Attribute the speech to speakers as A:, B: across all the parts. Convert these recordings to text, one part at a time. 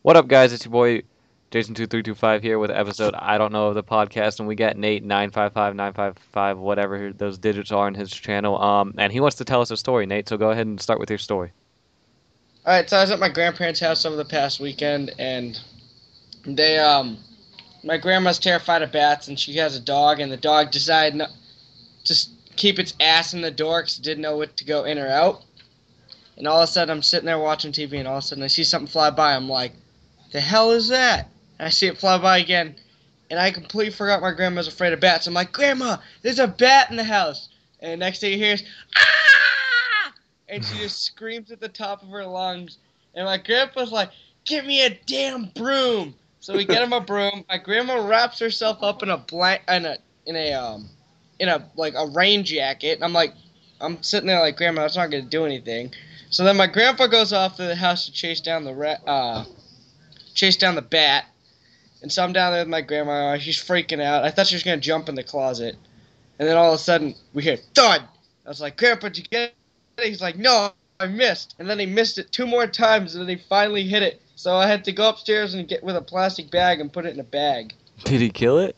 A: What up, guys? It's your boy Jason2325 here with episode I don't know of the podcast, and we got Nate 955 whatever those digits are in his channel. And he wants to tell us a story, Nate. So go ahead and start with your story.
B: All right, so I was at my grandparents' house over the past weekend, and they my grandma's terrified of bats, and she has a dog, and the dog decided not, to keep its ass in the door because it didn't know what to go in or out. And all of a sudden, I'm sitting there watching TV, and all of a sudden, I see something fly by. I'm like, "The hell is that?" And I see it fly by again, and I completely forgot my grandma's afraid of bats. I'm like, "Grandma, there's a bat in the house." And the next thing you hear is, "Ah!" And she just screams at the top of her lungs. And my grandpa's like, "Give me a damn broom!" So we get him a broom. My grandma wraps herself up in a rain jacket. And I'm sitting there like, "Grandma, that's not gonna do anything." So then my grandpa goes off to the house to chase down the bat. And so I'm down there with my grandma. She's freaking out. I thought she was gonna jump in the closet. And then all of a sudden, we hear thud. I was like, "Grandpa, did you get it?" He's like, "No, I missed." And then he missed it two more times, and then he finally hit it. So I had to go upstairs and get with a plastic bag and put it in a bag.
A: Did he kill it?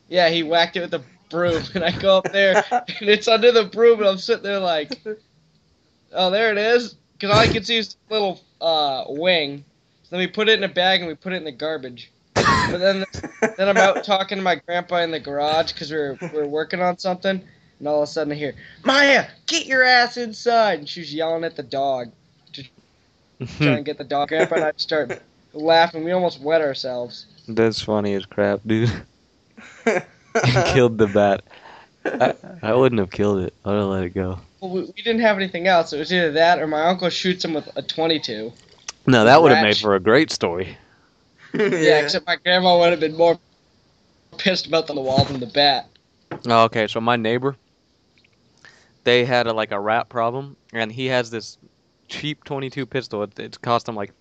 B: Yeah, he whacked it with a broom, and I go up there, and it's under the broom, and I'm sitting there like, "Oh, there it is." Because all I can see is a little wing. So then we put it in a bag, and we put it in the garbage. But then I'm out talking to my grandpa in the garage because we're working on something, and all of a sudden I hear, "Maya, get your ass inside!" And she's yelling at the dog to try and get the dog. Grandpa and I start laughing. We almost wet ourselves.
A: That's funny as crap, dude. You killed the bat. I wouldn't have killed it. I would have let it go.
B: Well, we didn't have anything else. It was either that or my uncle shoots him with a 22.
A: No,
B: With
A: that would have made
B: rat.
A: for a great story.
B: Yeah, except my grandma would have been more pissed about the wall than the bat.
A: Oh, okay, so my neighbor, they had a rat problem, and he has this cheap 22 pistol. It's cost him like,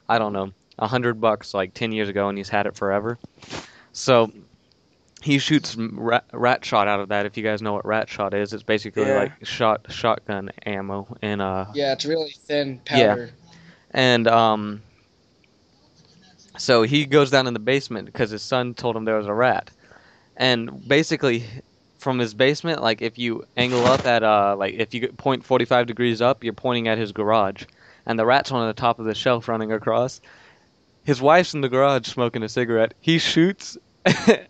A: I don't know, $100 like 10 years ago, and he's had it forever. So he shoots rat shot out of that. If you guys know what rat shot is, it's basically
C: Yeah.
A: like shotgun ammo. And
B: Yeah, it's really thin
A: yeah,
B: powder.
A: and so he goes down in the basement because his son told him there was a rat. And basically, from his basement, like if you angle up at like if you point 45 degrees up, you're pointing at his garage, and the rat's on the top of the shelf running across. His wife's in the garage smoking a cigarette. He shoots,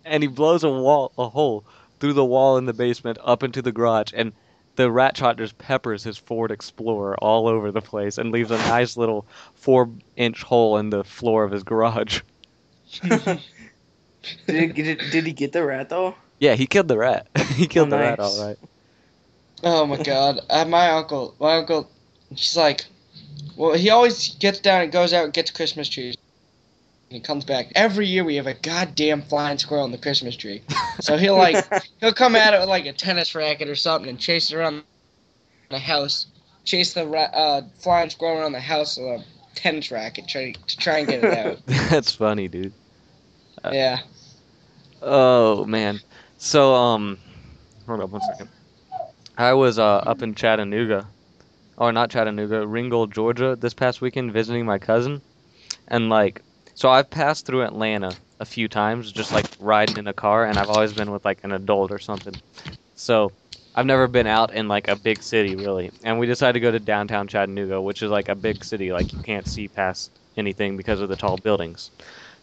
A: and he blows a hole through the wall in the basement up into the garage, and the rat shot just peppers his Ford Explorer all over the place and leaves a nice little 4-inch hole in the floor of his garage.
C: Did he get the rat though?
A: Yeah, he killed the rat. He
C: Oh,
A: killed the rat, all
C: nice.
A: right.
B: Oh my god. My uncle, he's like, well, he always gets down and goes out and gets Christmas trees. And he comes back. Every year we have a goddamn flying squirrel in the Christmas tree. So he'll come at it with like a tennis racket or something and chase it around the house. Chase the flying squirrel around the house with a tennis racket to try and get it out.
A: That's funny, dude.
B: Yeah.
A: Oh man. So hold up one second. I was up in Chattanooga, or not Chattanooga, Ringgold, Georgia, this past weekend visiting my cousin, and so I've passed through Atlanta a few times, just like riding in a car, and I've always been with like an adult or something. So I've never been out in like a big city really, and we decided to go to downtown Chattanooga, which is like a big city, like you can't see past anything because of the tall buildings.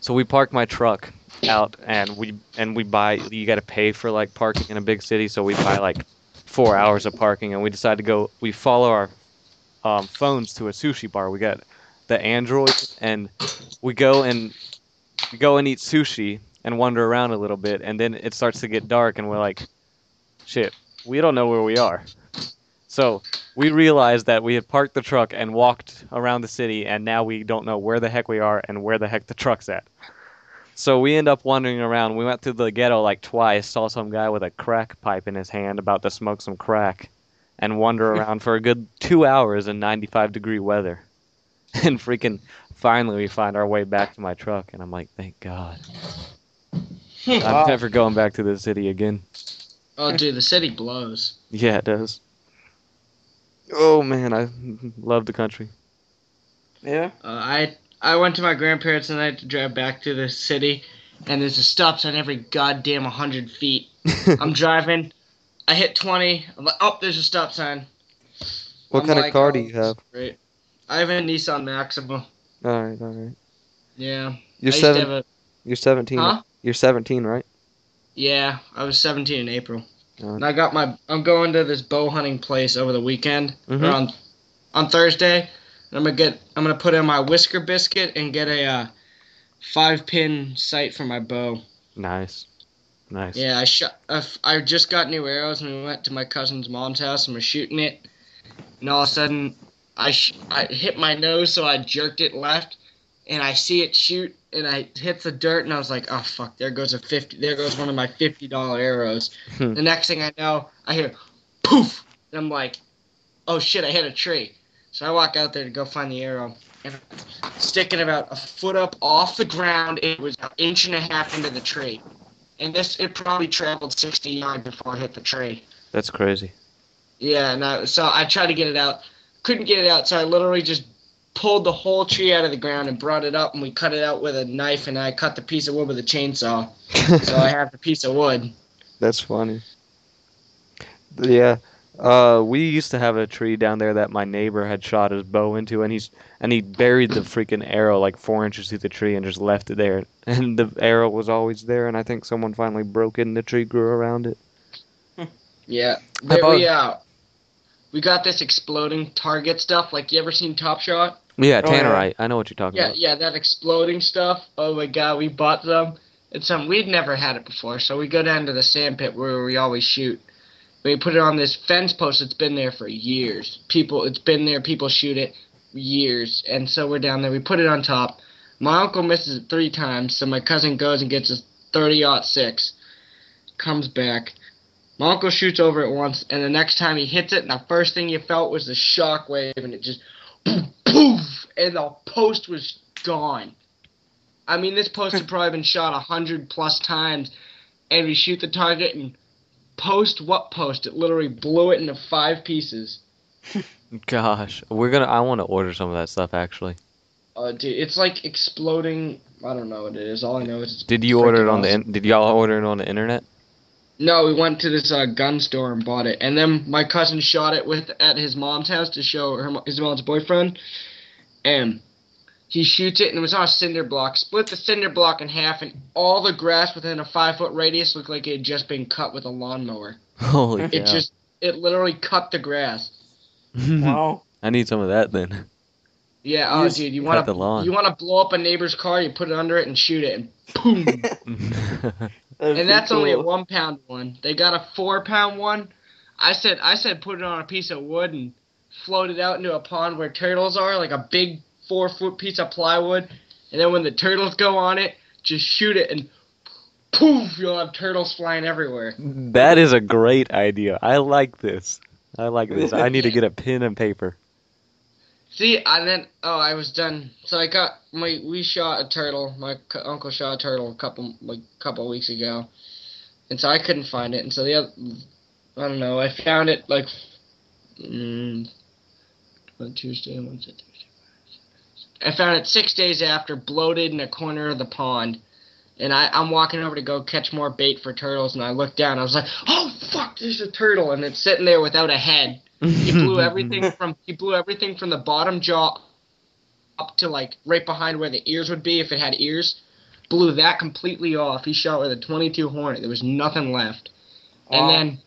A: So we parked my truck out, and we buy. You got to pay for like parking in a big city, so we buy like 4 hours of parking, and we decided to go. We follow our phones to a sushi bar. We got the Android, and we go and eat sushi and wander around a little bit, and then it starts to get dark, and we're like, shit, we don't know where we are. So we realized that we had parked the truck and walked around the city, and now we don't know where the heck we are and where the heck the truck's at. So we end up wandering around. We went through the ghetto like twice, saw some guy with a crack pipe in his hand about to smoke some crack, and wander around for a good 2 hours in 95-degree weather. And freaking finally we find our way back to my truck, and I'm like, thank God. I'm
B: Wow.
A: never going back to the city again.
B: Oh, dude, the city blows.
A: Yeah, it does. Oh man, I love the country.
C: Yeah.
B: I went to my grandparents tonight to drive back to the city, and there's a stop sign every goddamn 100 feet. I'm driving. I hit 20. I'm like, oh, there's a stop sign.
A: What
B: I'm
A: kind of
B: like,
A: car do
B: oh,
A: you
B: this is
A: have?
B: great. I have a Nissan Maxima.
A: All right, all right.
B: Yeah.
A: You're
B: I used to
A: seven.
B: have a.
A: You're 17.
B: Huh?
A: You're 17, right?
B: Yeah, I was 17 in April.
A: Uh,
B: And I got my. I'm going to this bow hunting place over the weekend, or
A: mhm.
B: on Thursday. And I'm gonna put in my whisker biscuit and get a 5-pin sight for my bow.
A: Nice, nice.
B: Yeah, I just got new arrows, and we went to my cousin's mom's house and we're shooting it. And all of a sudden, I hit my nose, so I jerked it left, and I see it shoot, and I hit the dirt, and I was like, oh fuck, there goes one of my $50 arrows.
A: Hmm.
B: The next thing I know, I hear poof, and I'm like, oh shit, I hit a tree. So I walk out there to go find the arrow, and it's sticking about a foot up off the ground. It was an inch and a half into the tree, and it probably traveled 60 yards before it hit the tree.
A: That's crazy.
B: Yeah, and so I tried to get it out. Couldn't get it out, so I literally just pulled the whole tree out of the ground and brought it up, and we cut it out with a knife, and I cut the piece of wood with a chainsaw. So I have the piece of wood.
A: That's funny. Yeah. We used to have a tree down there that my neighbor had shot his bow into, and he buried the freaking arrow like 4 inches through the tree and just left it there. And the arrow was always there, and I think someone finally broke it, and the tree grew around it.
B: Yeah, we got this exploding target stuff. Like, you ever seen Top Shot?
A: Yeah,
C: Oh, yeah.
A: Tannerite. I know what you're talking
B: Yeah,
A: about.
B: yeah, that exploding stuff. Oh my god, we bought some. It's we'd never had it before, so we go down to the sand pit where we always shoot. We put it on this fence post that's been there for years. It's been there, people shoot it years. And so we're down there, we put it on top. My uncle misses it 3 times, so my cousin goes and gets his 30-06. Comes back. My uncle shoots over it once, and the next time he hits it, and the first thing you felt was the shock wave, and it just poof, poof, and the post was gone. I mean, this post had probably been shot 100+ times, and we shoot the target, and post? It literally blew it into 5 pieces.
A: Gosh, I want to order some of that stuff actually.
B: Dude, it's like exploding. I don't know what it is. All I know is it's
A: Did you order it
B: freaking
A: on
B: awesome.
A: did y'all order it on the internet?
B: No, we went to this gun store and bought it, and then my cousin shot it at his mom's house to show his mom's boyfriend, and he shoots it, and it was on a cinder block. Split the cinder block in half, and all the grass within a 5-foot radius looked like it had just been cut with a lawnmower.
A: Holy cow.
B: It literally cut the grass.
C: Wow.
A: I need some of that then.
B: Yeah, oh, dude, you want
A: the lawn.
B: to blow up a neighbor's car, you put it under it and shoot it, and boom. And that's only a 1-pound one. They got a 4-pound one. I said put it on a piece of wood and float it out into a pond where turtles are, like a big 4-foot piece of plywood. And then when the turtles go on it, just shoot it and poof, you'll have turtles flying everywhere.
A: That is a great idea. I like this. I need to get a pen and paper.
B: See, I was done. So we shot a turtle. My uncle shot a turtle a couple weeks ago, and so I couldn't find it. And so I don't know. I found it like Tuesday. I found it 6 days after, bloated in a corner of the pond. And I'm walking over to go catch more bait for turtles, and I looked down. I was like, "Oh fuck, there's a turtle!" And it's sitting there without a head. He blew everything from the bottom jaw up to like right behind where the ears would be if it had ears. Blew that completely off. He shot with a .22 Hornet. There was nothing left.
C: Wow.
B: And then,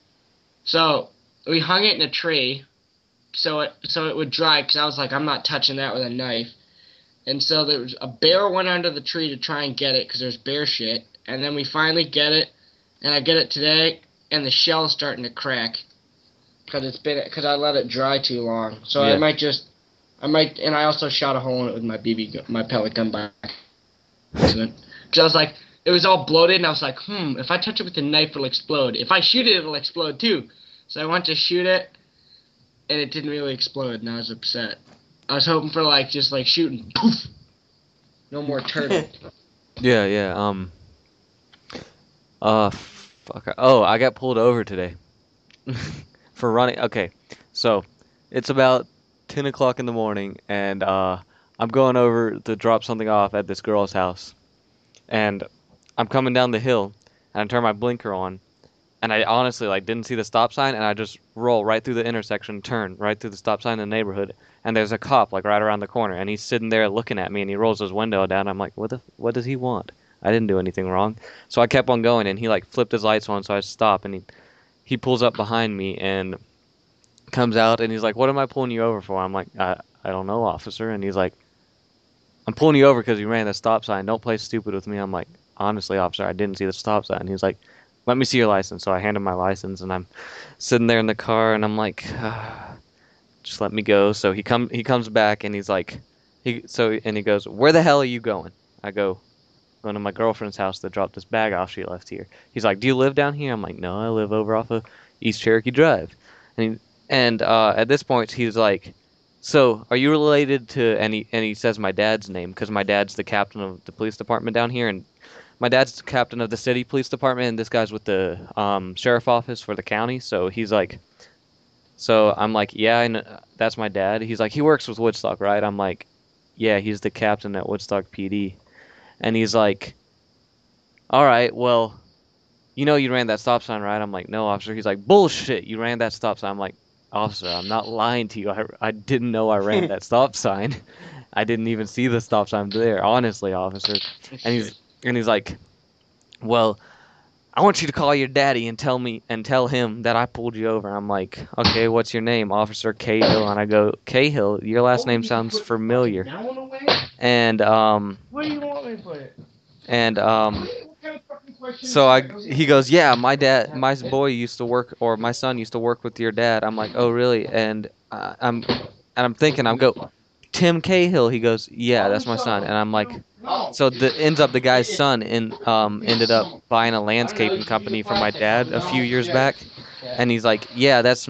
B: so we hung it in a tree, so it would dry. Because I was like, I'm not touching that with a knife. And so there was a bear went under the tree to try and get it because there's bear shit. And then we finally get it, and I get it today, and the shell's starting to crack because I let it dry too long. So
A: Yeah.
B: and I also shot a hole in it with my pellet gun back. Because I was like, it was all bloated, and I was like, if I touch it with a knife, it'll explode. If I shoot it, it'll explode too. So I went to shoot it, and it didn't really explode, and I was upset. I was hoping for just shooting, poof, no more turtle.
A: Yeah. Fuck. Oh, I got pulled over today for running. Okay, so it's about 10 o'clock in the morning, and I'm going over to drop something off at this girl's house, and I'm coming down the hill, and I turn my blinker on, and I honestly like didn't see the stop sign, and I just roll right through the intersection, turn right through the stop sign in the neighborhood, and there's a cop like right around the corner, and he's sitting there looking at me, and he rolls his window down. I'm like, what does he want? I didn't do anything wrong. So I kept on going, and he like flipped his lights on, so I stopped, and he pulls up behind me and comes out, and he's like, "What am I pulling you over for?" I'm like, I don't know, officer. And he's like, "I'm pulling you over because you ran the stop sign. Don't play stupid with me." I'm like, "Honestly, officer, I didn't see the stop sign." He's like, "Let me see your license." So I hand him my license, and I'm sitting there in the car, and I'm like, "Just let me go." So he comes back, and he's like, he goes, "Where the hell are you going?" I go, "Going to my girlfriend's house to drop this bag off she left here." He's like, "Do you live down here?" I'm like, "No, I live over off of East Cherokee Drive." And at this point, he's like, "So, are you related to?" And he says my dad's name because my dad's the captain of the police department down here, and my dad's the captain of the city police department, and this guy's with the sheriff office for the county. So he's like, so I'm like, "Yeah, I know, that's my dad." He's like, "He works with Woodstock, right?" I'm like, "Yeah, he's the captain at Woodstock PD." And he's like, "All right, well, you know you ran that stop sign, right?" I'm like, "No, officer." He's like, "Bullshit, you ran that stop sign." I'm like, "Officer, I'm not lying to you. I didn't know I ran that stop sign. I didn't even see the stop sign there, honestly, officer." And he's like, "Well, I want you to call your daddy and tell him that I pulled you over." I'm like, "Okay, what's your name?" "Officer Cahill." And I go, "Cahill, your last name sounds familiar." And
B: Where do you want me to put it?
A: and So he goes, "Yeah, my boy used to work, or my son used to work with your dad." I'm like, "Oh, really?" And I'm thinking, I'm go, "Tim Cahill." He goes, "Yeah, that's my son." And I'm like, so the ends up the guy's son ended up buying a landscaping company from my dad a few years back, and he's like, "Yeah, that's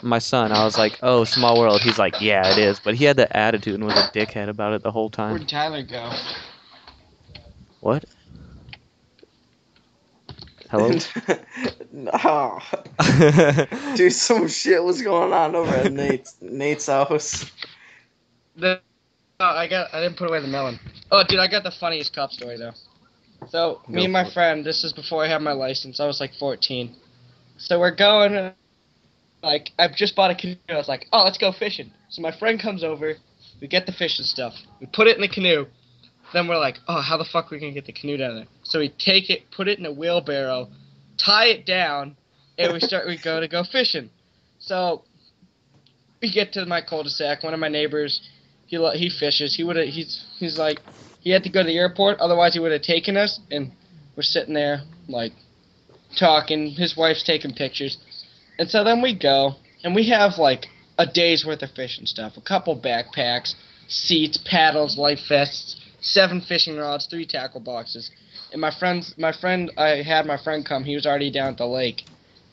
A: my son." I was like, "Oh, small world." He's like, "Yeah, it is," but he had the attitude and was a dickhead about it the whole time.
B: Where'd Tyler go?
A: What? Hello?
C: No. Dude, some shit was going on over at Nate's house.
B: I didn't put away the melon. Oh, dude, I got the funniest cop story though. So me and my friend, this is before I had my license. I was like 14. So we're going. Like I've just bought a canoe. I was like, "Oh, let's go fishing." So my friend comes over. We get the fishing stuff. We put it in the canoe. Then we're like, "Oh, how the fuck are we gonna get the canoe down there?" So we take it, put it in a wheelbarrow, tie it down, and we go fishing. So we get to my cul-de-sac. One of my neighbors, he fishes. He's like, he had to go to the airport, otherwise he would have taken us. And we're sitting there like talking. His wife's taking pictures, and so then we go, and we have like a day's worth of fishing stuff, a couple backpacks, seats, paddles, life vests, 7 fishing rods, 3 tackle boxes. And I had my friend come. He was already down at the lake.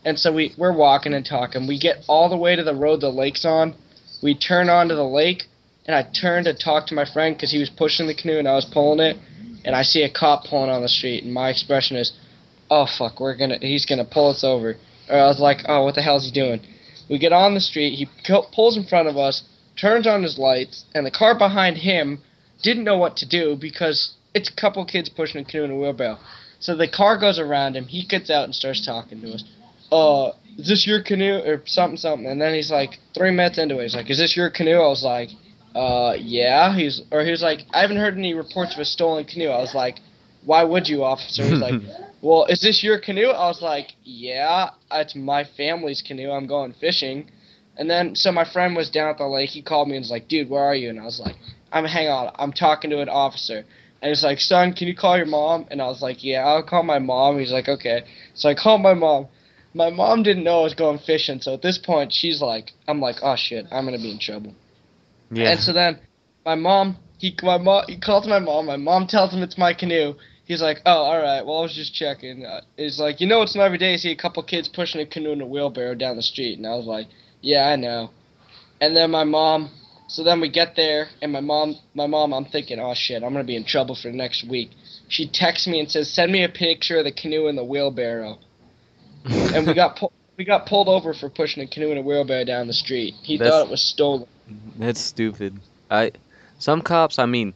B: And so we're walking and talking. We get all the way to the road the lake's on. We turn onto the lake, and I turn to talk to my friend because he was pushing the canoe and I was pulling it. And I see a cop pulling on the street, and my expression is, "Oh fuck, he's gonna pull us over." Or I was like, "Oh, what the hell is he doing?" We get on the street. He pulls in front of us, turns on his lights, and the car behind him didn't know what to do because it's a couple kids pushing a canoe in a wheelbarrow. So the car goes around him. He gets out and starts talking to us. Is this your canoe or something? And then he's like, 3 minutes into it, he's like, "Is this your canoe?" I was like, yeah. He was like, "I haven't heard any reports of a stolen canoe." I was like, "Why would you, officer?" He's like, "Well, is this your canoe?" I was like, "Yeah, it's my family's canoe. I'm going fishing." And then, so my friend was down at the lake. He called me and was like, "Dude, where are you?" And I was like, hang on, I'm talking to an officer." And he's like, "Son, can you call your mom?" And I was like, "Yeah, I'll call my mom." He's like, "Okay." So I called my mom. My mom didn't know I was going fishing, so at this point, I'm like, "Oh shit, I'm gonna be in trouble."
A: Yeah.
B: And so then, he calls my mom. My mom tells him it's my canoe. He's like, "Oh, all right. Well, I was just checking." He's like, "It's not every day you see a couple kids pushing a canoe in a wheelbarrow down the street." And I was like, "Yeah, I know." And then so then we get there, and my mom, I'm thinking, "Oh shit, I'm gonna be in trouble for the next week." She texts me and says, "Send me a picture of the canoe in the wheelbarrow." And we got pulled over for pushing a canoe in a wheelbarrow down the street. He
A: That's
B: thought it was stolen.
A: that's stupid. I Some cops, I mean,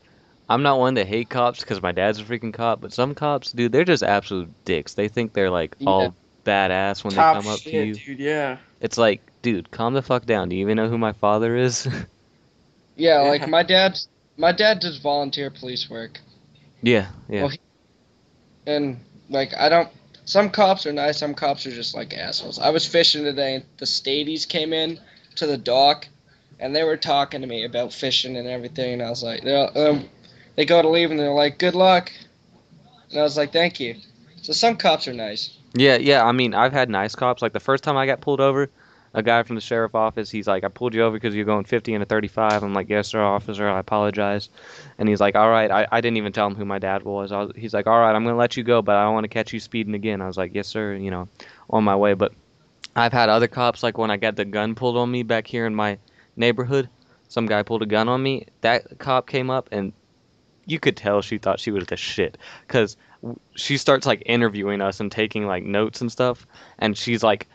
A: I'm not one to hate cops because my dad's a freaking cop, but some cops, dude, they're just absolute dicks. They think they're like
B: Yeah.
A: all badass when they
C: Top
A: come up to
C: shit,
A: you.
C: dude. Yeah.
A: It's like, dude, calm the fuck down. Do you even know who my father is?
B: Yeah, like
C: Yeah.
B: my dad does volunteer police work.
A: Yeah, yeah.
B: Well, and like I don't. Some cops are nice. Some cops are just like assholes. I was fishing today, and the Stadies came in to the dock, and they were talking to me about fishing and everything. And I was like, they go to leave, and they're like, "Good luck," and I was like, "Thank you." So some cops are nice.
A: Yeah, yeah. I mean, I've had nice cops. Like the first time I got pulled over, a guy from the sheriff office, he's like, "I pulled you over because you're going 50 and a 35." I'm like, "Yes, sir, officer. I apologize." And he's like, "All right." I didn't even tell him who my dad was. He's like, "All right, I'm gonna let you go, but I don't want to catch you speeding again." I was like, "Yes, sir." On my way. But I've had other cops, like when I got the gun pulled on me back here in my neighborhood. Some guy pulled a gun on me. That cop came up and you could tell she thought she was the shit because she starts like interviewing us and taking like notes and stuff, and she's like,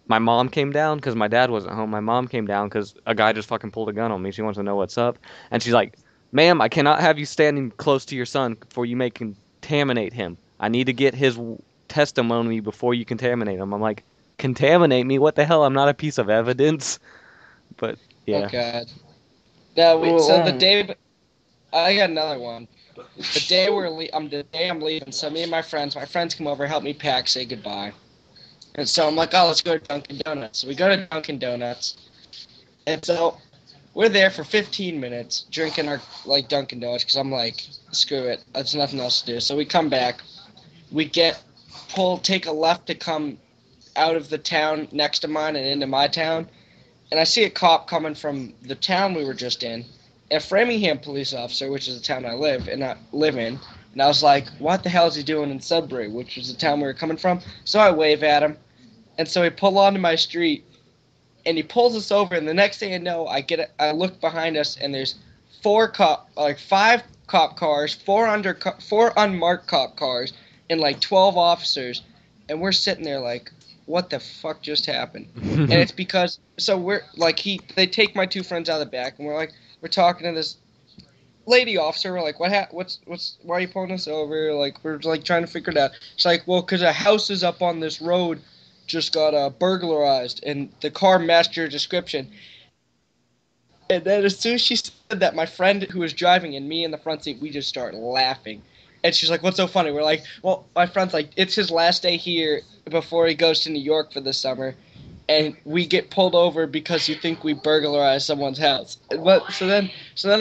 A: my mom came down because my dad wasn't home. My mom came down because a guy just fucking pulled a gun on me. She wants to know what's up, and she's like, ma'am, I cannot have you standing close to your son for you may contaminate him. I need to get his testimony before you contaminate him. I'm like, contaminate me? What the hell? I'm not a piece of evidence. But
B: Oh
A: yeah.
B: God. No,
C: Well,
B: so the day I got another one. The day I'm leaving. So me and my friends come over, help me pack, say goodbye. And so I'm like, oh, let's go to Dunkin' Donuts. So we go to Dunkin' Donuts, and so we're there for 15 minutes drinking our like Dunkin' Donuts because I'm like, screw it, there's nothing else to do. So we come back, we take a left to come out of the town next to mine and into my town, and I see a cop coming from the town we were just in, a Framingham police officer, which is the town I live in. And I was like, what the hell is he doing in Sudbury, which was the town we were coming from? So I wave at him, and so he pulled onto my street, and he pulls us over. And the next thing I know, I look behind us, and there's five cop cars, four unmarked cop cars, and like 12 officers, and we're sitting there like, what the fuck just happened? And it's because we're like they take my two friends out of the back, and we're talking to this lady officer. We're like, why are you pulling us over? Like, we're like trying to figure it out. She's like, well, because a house is up on this road just got burglarized, and the car matched your description. And then as soon as she said that, my friend who was driving and me in the front seat, we just start laughing. And she's like, what's so funny? We're like, well, my friend's like, it's his last day here before he goes to New York for the summer. And we get pulled over because you think we burglarized someone's house. But so then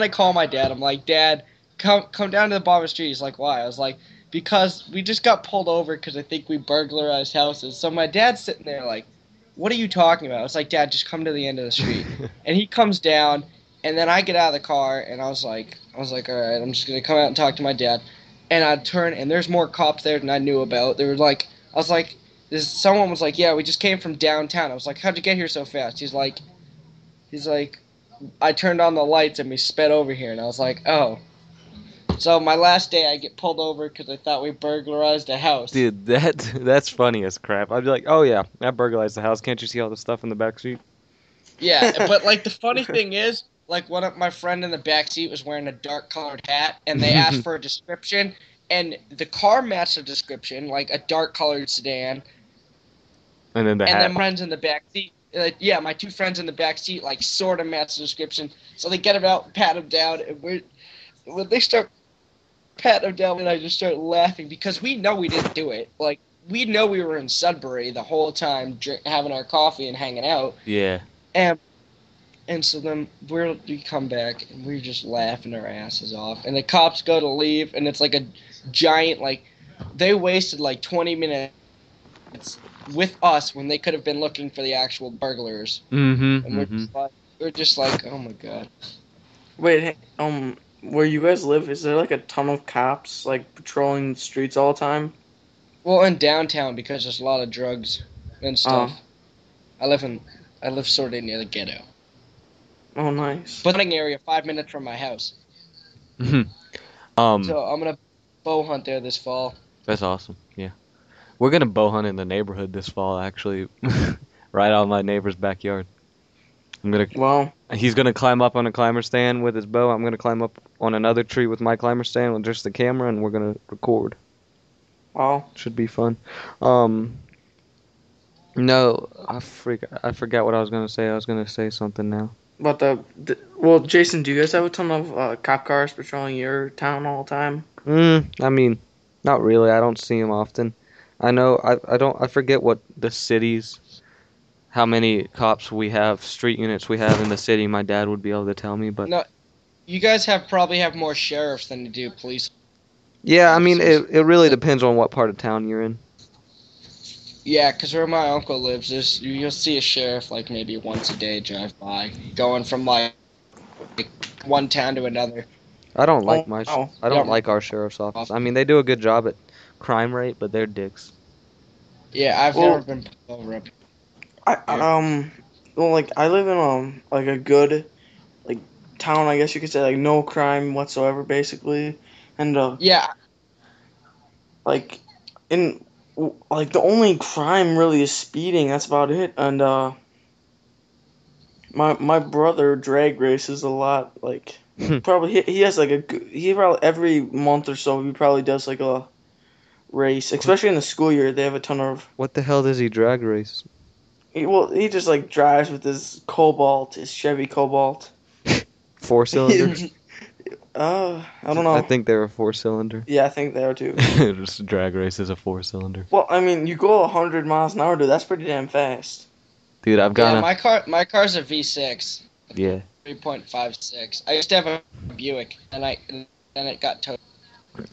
B: I call my dad. I'm like, Dad, come down to the bottom of the street. He's like, why? I was like, because we just got pulled over because I think we burglarized houses. So my dad's sitting there like, what are you talking about? I was like, Dad, just come to the end of the street. And he comes down, and then I get out of the car, and I was like, all right, I'm just gonna come out and talk to my dad. And I turn, and there's more cops there than I knew about. They were like, I was like, someone was like, yeah, we just came from downtown. I was like, how'd you get here so fast? He's like, I turned on the lights and we sped over here, and I was like, oh. So my last day, I get pulled over because I thought we burglarized a house.
A: Dude, that's funny as crap. I'd be like, oh yeah, I burglarized the house. Can't you see all the stuff in the back seat?
B: Yeah, but like the funny thing is, like one of my friend in the back seat was wearing a dark colored hat, and they asked for a description, and the car matched the description, like a dark colored sedan.
A: And then the
B: And
A: hat.
B: then my friends in the back seat, my two friends in the back seat, like sort of match the description. So they get him out, pat him down, and when they start patting him down, and I just start laughing because we know we didn't do it. Like we know we were in Sudbury the whole time, having our coffee and hanging out,
A: Yeah.
B: and so then we come back and we're just laughing our asses off, and the cops go to leave, and it's like a giant they wasted like 20 minutes with us when they could have been looking for the actual burglars. And
A: Mm-hmm.
B: we're just like, oh my God.
C: wait, hey, where you guys live, is there like a ton of cops like patrolling the streets all the time?
B: Well, in downtown because there's a lot of drugs and stuff.
C: Oh,
B: I live sort of near the ghetto,
C: oh, nice.
B: but hunting area 5 minutes from my house.
A: Mm-hmm. Um,
B: So I'm gonna bow hunt there this fall.
A: that's awesome. Yeah. We're gonna bow hunt in the neighborhood this fall, actually, right out in my neighbor's backyard. I'm gonna.
C: Well,
A: He's gonna climb up on a climber stand with his bow. I'm gonna climb up on another tree with my climber stand with just the camera, and we're gonna record.
C: well,
A: Should be fun. Um, no, I forgot what I was gonna say. I was gonna say something now.
C: but well, Jason, do you guys have a ton of cop cars patrolling your town all the time?
A: I mean, not really. I don't see him often. I know. I don't. I forget what the cities, how many cops we have, street units we have in the city. My dad would be able to tell me, but
B: No, you guys probably have more sheriffs than you do police
A: yeah, I mean,
B: officers.
A: it really depends on what part of town you're in.
B: Yeah, because where my uncle lives, you'll see a sheriff like maybe once a day drive by, going from like one town to another.
A: I don't like
C: Oh, oh.
A: I don't
B: Yep.
A: like our sheriff's office. I mean, they do a good job at crime rate, but they're dicks.
B: Yeah, I've
C: Well,
B: never been pulled over up
C: I
B: here.
C: well, like I live in like a good like town, I guess you could say, like no crime whatsoever, basically, and
B: Yeah,
C: like in like the only crime really is speeding. That's about it. And my brother drag races a lot. Like probably he has like he probably every month or so he probably does like a race, especially in the school year. They have a ton of.
A: What the hell does he drag race?
C: He just like drives with his Cobalt, his Chevy Cobalt.
A: Four cylinder?
C: I don't
A: I
C: know.
A: think they're a four cylinder.
C: Yeah, I think they are too.
A: Just drag race is a four cylinder.
C: Well, I mean, you go 100 miles an hour, dude. That's pretty damn fast.
A: Dude, I've
B: yeah.
A: got
B: My car's a V6,
A: yeah.
B: 3.56. I used to have a Buick, and then it got towed.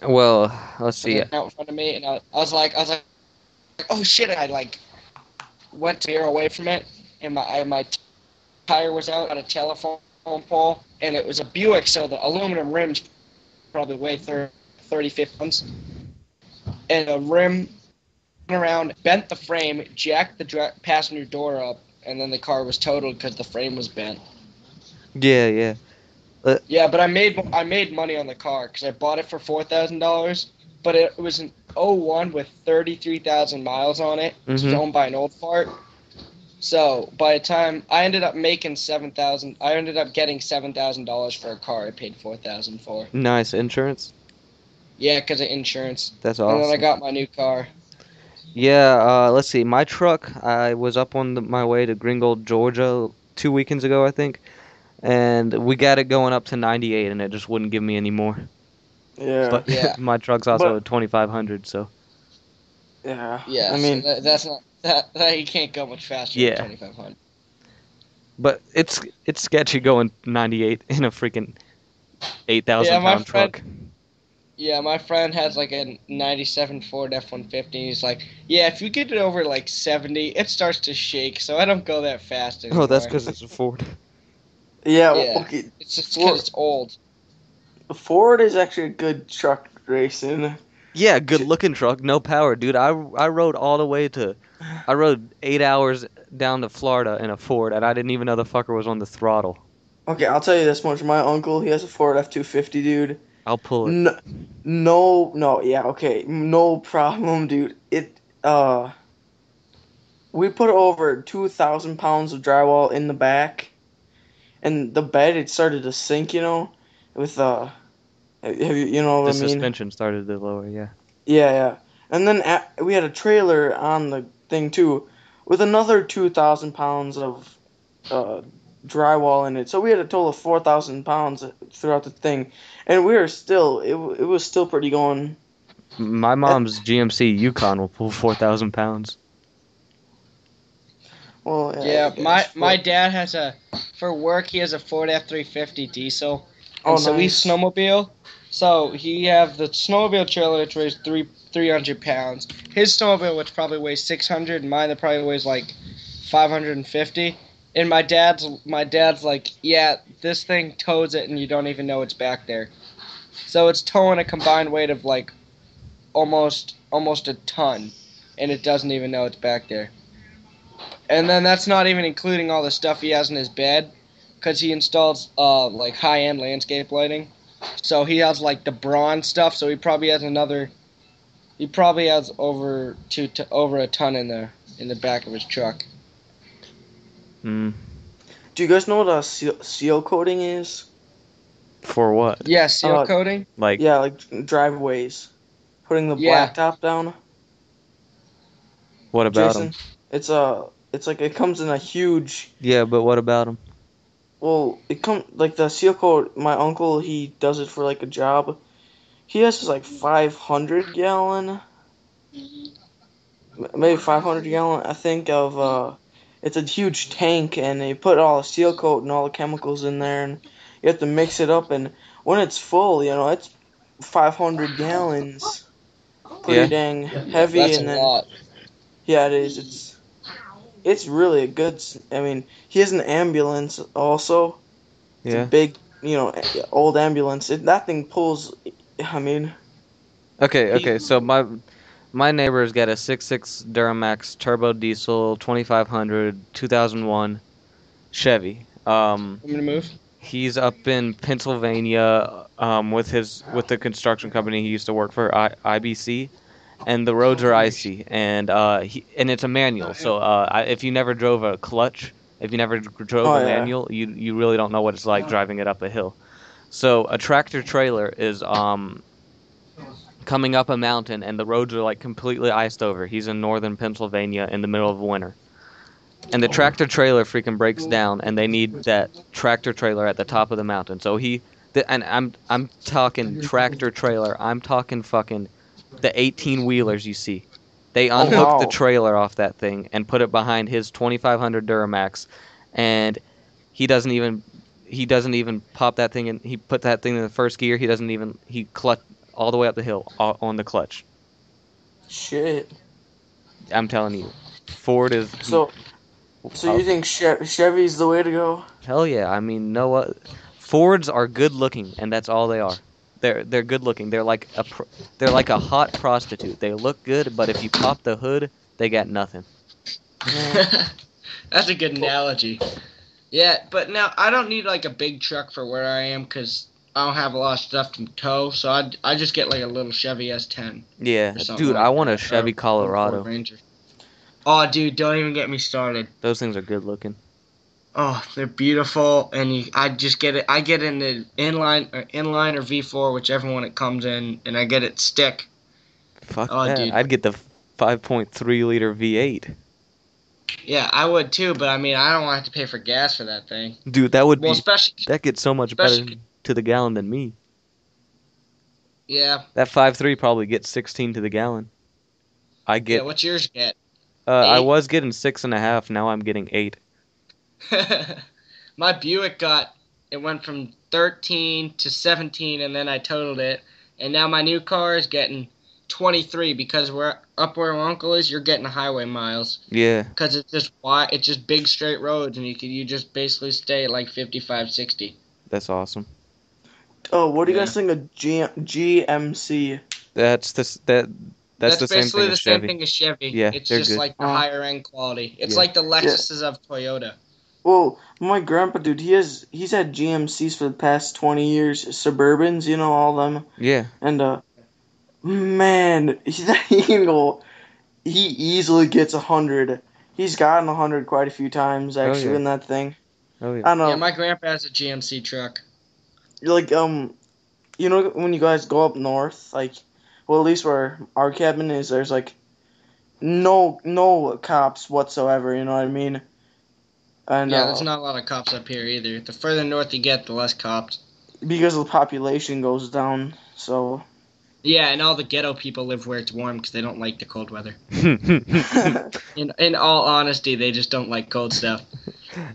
A: Well, let's see.
B: Out in front of me, and I was like, oh shit! I like went to veer away from it, and my tire was out on a telephone pole, and it was a Buick, so the aluminum rims probably weigh 30, 50 pounds, and the rim went around, bent the frame, jacked the passenger door up, and then the car was totaled because the frame was bent.
A: Yeah, yeah.
B: Yeah, but I made money on the car because I bought it for $4,000, but it was an '01 with 33,000 miles on it. It was
A: Mhm.
B: owned by an old fart. So by the time I ended up making $7,000, I ended up getting $7,000 for a car I paid $4,000 for.
A: Nice insurance.
B: Yeah, because of insurance.
A: That's
B: And then I
A: awesome.
B: got my new car.
A: Yeah, let's see. My truck, I was up on my way to Gringold, Georgia 2 weekends ago, I think, and we got it going up to 98, and it just wouldn't give me any more.
C: Yeah,
A: But
B: Yeah.
A: my truck's also a
C: but
A: 2500, so
C: yeah,
B: Yeah,
C: I
B: so
C: mean,
B: that's not that you can't go much faster
A: yeah.
B: than 2,500.
A: But it's sketchy going 98 in a freaking 8,000
B: Yeah,
A: pound truck.
B: my friend has like a '97 Ford F-150. He's like, yeah, if you get it over like 70, it starts to shake. So I don't go that fast anymore.
A: Oh, that's because it's a Ford.
C: yeah,
B: Yeah.
C: okay.
B: It's just because it's old.
C: Ford is actually a good truck racing.
A: Yeah, good looking truck, no power, dude. I rode all the way to, I rode 8 hours down to Florida in a Ford, and I didn't even know the fucker was on the throttle.
C: Okay, I'll tell you this much. My uncle, he has a Ford F-250, dude.
A: I'll pull it.
C: No, no, yeah, okay, no problem, dude. We put over 2,000 pounds of drywall in the back, and the bed, it started to sink, with, have you know
A: The
C: what I mean?
A: suspension started to lower, yeah.
C: Yeah, yeah. And then we had a trailer on the thing, too, with another 2,000 pounds of drywall in it. So we had a total of 4,000 pounds throughout the thing. And we were still, it was still pretty going.
A: My
C: Uh,
A: mom's GMC Yukon will pull 4,000 pounds.
C: Well, yeah, I
B: Yeah,
C: guess,
B: my
C: but-
B: dad for work, he has a Ford F-350 diesel.
C: Oh,
B: And so we
C: nice.
B: snowmobile. So he have the snowmobile trailer, which weighs 300 pounds. His snowmobile, which probably weighs 600, and mine that probably weighs like 550. And my dad's like, yeah, this thing tows it, and you don't even know it's back there. So it's towing a combined weight of like almost a ton, and it doesn't even know it's back there. And then that's not even including all the stuff he has in his bed, because he installs like high-end landscape lighting. So he has like the bronze stuff. So he probably has over over a ton in the back of his truck.
A: Mm.
C: Do you guys know what a seal coating is?
A: For what?
B: Yeah, seal
C: Uh,
B: coating.
A: Like,
C: Yeah, like driveways, putting the
B: Yeah.
C: blacktop down.
A: what about them?
C: Jason, it's like it comes in a huge.
A: Yeah, but what about them?
C: Well, it come like the seal coat. My uncle, he does it for like a job. He has this like 500 gallon, maybe 500 gallon, I think of. It's a huge tank, and they put all the seal coat and all the chemicals in there, and you have to mix it up. And when it's full, it's 500 gallons, pretty
A: Yeah.
C: dang heavy.
B: That's a
C: And then
B: lot.
C: yeah, it is. It's really a good. I mean, he has an ambulance also. It's a
A: Yeah.
C: big, old ambulance. That thing pulls. I mean,
A: Okay.
C: he.
A: So my neighbor's got a 6.6 Duramax turbo diesel 2500 2001 Chevy.
B: I'm gonna move.
A: He's up in Pennsylvania with the construction company he used to work for, IBC, and the roads are icy, and it's a manual. So if you never drove a clutch, if you never drove
C: Oh
A: a
C: yeah.
A: manual, you really don't know what it's like driving it up a hill. So a tractor trailer is coming up a mountain, and the roads are like completely iced over. He's in northern Pennsylvania in the middle of winter. And the tractor trailer freaking breaks down, and they need that tractor trailer at the top of the mountain. So and I'm talking tractor trailer. I'm talking fucking the 18 wheelers you see. They
C: Oh
A: unhook the
C: wow.
A: trailer off that thing and put it behind his 2500 Duramax, and he doesn't even pop that thing in. He put that thing in the first gear. He clutch all the way up the hill on the clutch.
C: Shit.
A: I'm telling you, Ford is.
C: So you think Chevy's the way to go?
A: Hell yeah! I mean, no, Fords are good looking, and that's all they are. They're good looking. They're like a hot prostitute. They look good, but if you pop the hood, they got nothing.
B: That's a good analogy. Yeah, but now I don't need like a big truck for where I am because I don't have a lot of stuff to tow. So I just get like a little Chevy S10
A: Yeah,
B: or something
A: dude,
B: like
A: I want
B: that,
A: a Chevy
B: or a
A: Colorado.
B: Ford Ranger. Oh, dude, don't even get me started.
A: Those things are good looking.
B: Oh, they're beautiful, and I just get it. I get in the inline or V4, whichever one it comes in, and I get it stick.
A: Fuck
B: Oh,
A: that.
B: dude.
A: I'd get the 5.3 liter V8.
B: Yeah, I would too, but I mean, I don't want to have to pay for gas for that thing.
A: Dude,
B: Well, especially,
A: that gets so much better to the gallon than me.
B: yeah.
A: That 5.3 probably gets 16 to the gallon.
B: Yeah, what's yours get?
A: I
B: 8?
A: was getting 6.5. Now I'm getting 8.
B: My Buick it went from 13 to 17, and then I totaled it, and now my new car is getting 23 because we're up where my uncle is. You're getting highway miles.
A: Yeah.
B: Because it's just wide, it's just big straight roads, and you just basically stay at like 55, 60.
A: That's awesome.
C: Oh, what do you
B: Yeah.
C: guys think of GMC?
A: That's the same
B: basically
A: thing
B: the
A: as
B: same
A: Chevy.
B: thing as Chevy.
A: Yeah,
B: It's
A: they're
B: just
A: good.
B: like the higher end quality. It's
A: Yeah.
B: like the Lexuses of Toyota.
C: Well, my grandpa, dude, he's had GMCs for the past 20 years. Suburbans, all them.
A: Yeah.
C: And man, he easily gets 100. He's gotten 100 quite a few times actually
A: yeah.
C: in that thing.
A: Oh
C: I
A: yeah.
C: don't know.
B: Yeah, my grandpa has a GMC truck.
C: Like when you guys go up north, like, well, at least where our cabin is, there's like no cops whatsoever. You know what I mean? And
B: Yeah, there's not a lot of cops up here either. The further north you get, the less cops.
C: because the population goes down, so
B: Yeah, and all the ghetto people live where it's warm because they don't like the cold weather. In all honesty, they just don't like cold stuff.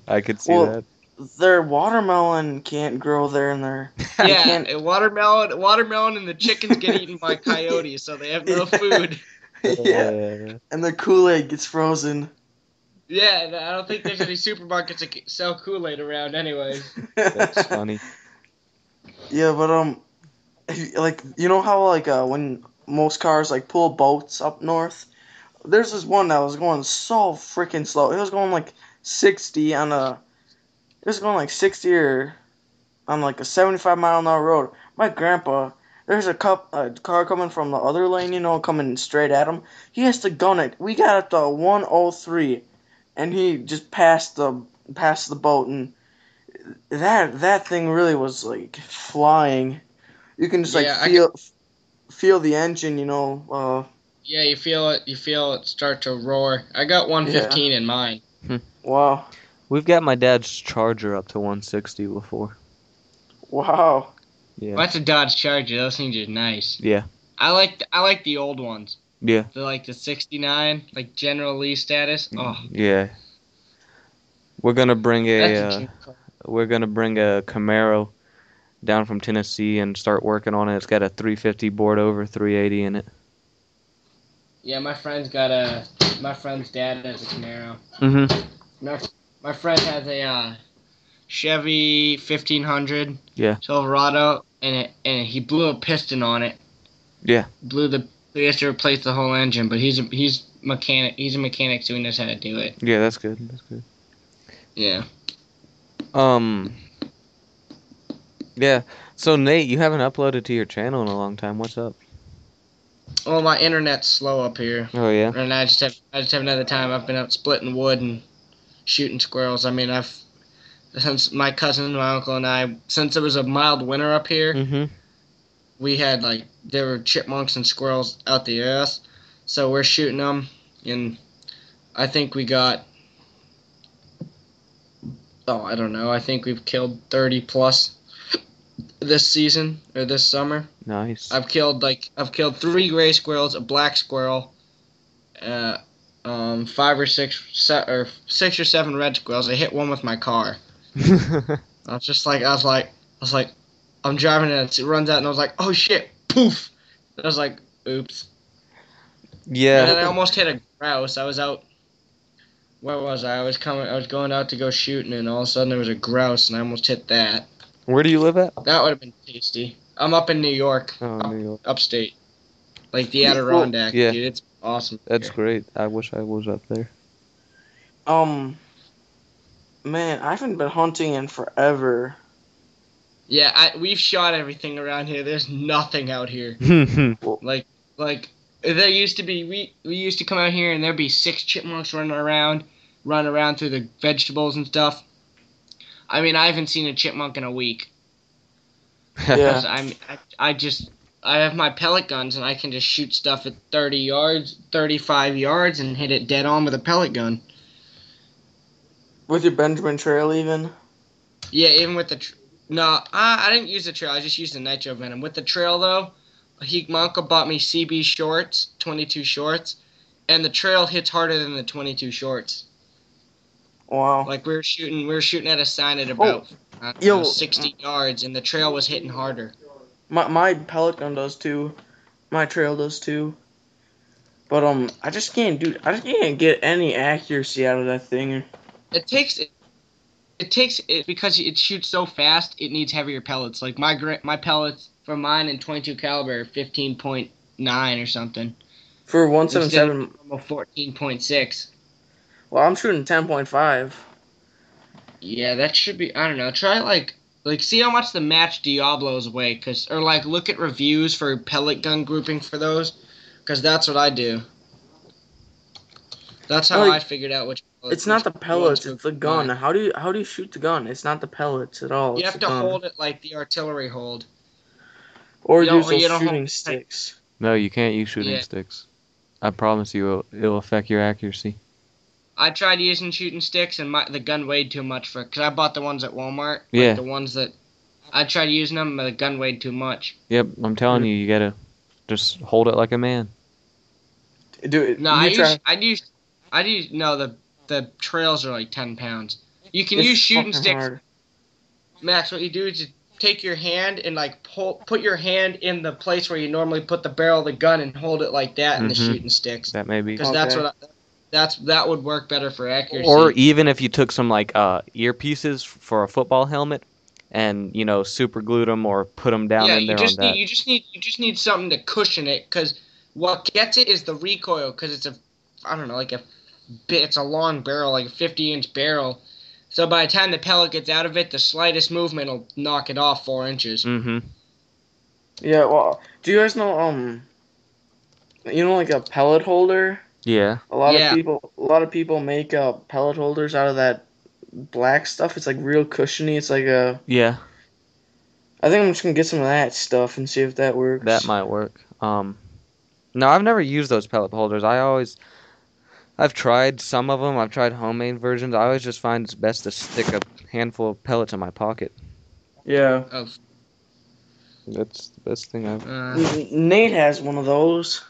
A: I could see
C: well,
A: that.
C: their watermelon can't grow there, and their
B: Yeah, and watermelon, and the chickens get eaten by coyotes, so they have no food.
C: yeah, and the Kool-Aid gets frozen.
B: Yeah, and I don't think there's any supermarkets that sell Kool-Aid around, anyways.
A: That's funny.
C: Yeah, but like how like when most cars like pull boats up north, there's this one that was going so freaking slow. It was going like 60 on a, it was going like 60 or on like a 75-mile-an-hour road. My grandpa, there's a car coming from the other lane, coming straight at him. He has to gun it. We got up to 103, and he just passed the past the boat, and that thing really was like flying. You can just like
B: Yeah,
C: feel the engine,
B: yeah, you feel it. You feel it start to roar. I got
C: Yeah.
B: 115 in mine.
C: Wow.
A: We've got my dad's Charger up to 160 before.
C: Wow.
A: Yeah.
B: Well, that's a Dodge Charger. Those things are nice.
A: Yeah.
B: I like the old ones.
A: Yeah.
B: The 69, like General Lee status. Oh,
A: Yeah. We're gonna bring
B: that's a
A: a
B: dream car.
A: Camaro down from Tennessee and start working on it. It's got a 350 board over 380 in it.
B: Yeah, my friend's dad has a Camaro.
A: Mm-hmm.
B: My friend has a Chevy 1500
A: Yeah.
B: Silverado, and he blew a piston on it.
A: Yeah.
B: He has to replace the whole engine, but he's mechanic. He's a mechanic, so he knows how to do it.
A: Yeah, that's good. That's good.
B: Yeah.
A: Yeah. So Nate, you haven't uploaded to your channel in a long time. What's up?
B: Well, my internet's slow up here,
A: Oh yeah.
B: and I just have another time. I've been out splitting wood and shooting squirrels. I mean, since my cousin, my uncle, and I, since it was a mild winter up here,
A: Mm-hmm.
B: we had there were chipmunks and squirrels out the ass, so we're shooting them, and I think we got, I don't know, I think we've killed 30 plus this season or this summer.
A: Nice.
B: I've killed 3 gray squirrels, a black squirrel, 5 or 6 or 6 or 7 red squirrels. I hit one with my car. I was like, I'm driving and it runs out, and I was like, oh shit, poof. I was like, oops.
A: Yeah.
B: And then I almost hit a grouse. I was out. Where was I? I was going out to go shooting, and all of a sudden there was a grouse, and I almost hit that.
A: Where do you live at?
B: That would have been tasty. I'm up in New York,
A: New York.
B: upstate, like the Adirondack,
A: yeah.
B: dude. It's awesome.
A: That's
B: here.
A: great. I wish I was up there.
C: Man, I haven't been hunting in forever.
B: Yeah, we've shot everything around here. There's nothing out here. Like there used to be. We used to come out here and there'd be 6 chipmunks running around through the vegetables and stuff. I mean, I haven't seen a chipmunk in a week.
C: Yeah.
B: I have my pellet guns and I can just shoot stuff at 30 yards, 35 yards, and hit it dead on with a pellet gun.
C: With your Benjamin Trail, even?
B: Yeah, even with the... No, I didn't use the trail. I just used the nitro venom. With the trail, though, my uncle bought me CB shorts, 22 shorts, and the trail hits harder than the 22 shorts.
C: Wow.
B: Like, we were shooting at a sign at about 60 yards, and the trail was hitting harder.
C: My pellet gun does too. My trail does too. But I just can't get any accuracy out of that thing.
B: It takes because it shoots so fast. It needs heavier pellets. Like my pellets for mine in 22 caliber are 15.9 or something.
C: For 177,
B: 14.6.
C: Well, I'm shooting 10.5.
B: Yeah, that should be. I don't know. Try like see how much the match Diablos weigh, or look at reviews for pellet gun grouping for those, because that's what I do. That's how I figured out which.
C: It's not the pellets, it's the gun. How do you shoot the gun? It's not the pellets at all.
B: You have to hold it like the artillery hold.
C: Or use those shooting sticks.
A: No, you can't use shooting sticks. I promise you, it'll affect your accuracy.
B: I tried using shooting sticks, and the gun weighed too much because I bought the ones at Walmart.
A: Yeah.
B: The ones that I tried using them, but the gun weighed too much.
A: Yep, I'm telling you, you gotta just hold it like a man.
B: The trails are like 10 pounds. You can use shooting sticks.
C: Hard.
B: Max, what you do is just take your hand and put your hand in the place where you normally put the barrel of the gun and hold it like that in the shooting sticks.
A: That may be.
B: Because that would work better for accuracy.
A: Or even if you took some earpieces for a football helmet and super glued them or put them down in there on that.
B: You just need something to cushion it, because what gets it is the recoil, because it's it's a long barrel, like a 50-inch barrel. So by the time the pellet gets out of it, the slightest movement will knock it off 4 inches.
A: Mm-hmm.
C: Yeah, well, do you guys know, like a pellet holder?
A: Yeah.
C: A lot of people make pellet holders out of that black stuff. It's like real cushiony. It's like a.
A: Yeah,
C: I think I'm just gonna get some of that stuff and see if that works.
A: that might work. No, I've never used those pellet holders. I've tried some of them. I've tried homemade versions. I always just find it's best to stick a handful of pellets in my pocket.
C: Yeah.
B: Oh,
A: That's the best thing I've.
C: Nate has one of those.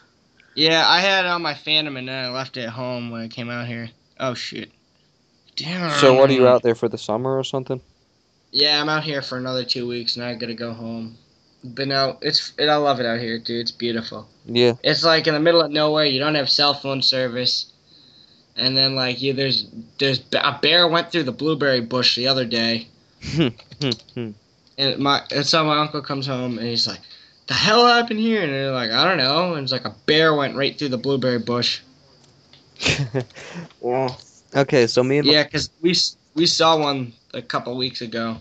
B: yeah, I had it on my Phantom and then I left it at home when I came out here. Oh shit. Damn.
A: So what are you out there for the summer or something?
B: Yeah, I'm out here for another 2 weeks and I gotta go home. But no, I love it out here, dude. It's beautiful.
A: Yeah.
B: It's like in the middle of nowhere. You don't have cell phone service, and then like there's a bear went through the blueberry bush the other day, and so my uncle comes home and he's like, "The hell happened here?" And they're like, "I don't know." And it's like a bear went right through the blueberry bush.
C: Well,
A: Okay, so me and
B: Yeah, because we saw one a couple weeks ago,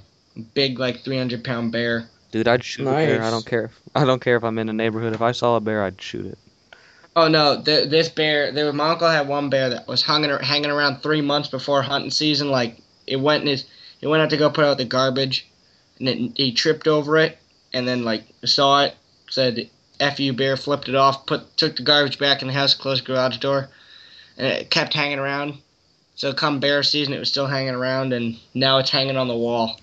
B: big like 300-pound bear.
A: dude, I'd shoot a bear. I
C: Nice.
A: don't care. I don't care if I'm in a neighborhood. If I saw a bear, I'd shoot it.
B: Oh no, this bear. My uncle had one bear that was hanging around 3 months before hunting season. Like it went out to go put out the garbage, and he tripped over it, and then like saw it, said "F you, bear," flipped it off, took the garbage back in the house, closed the garage door, and it kept hanging around. So come bear season, it was still hanging around, and now it's hanging on the wall.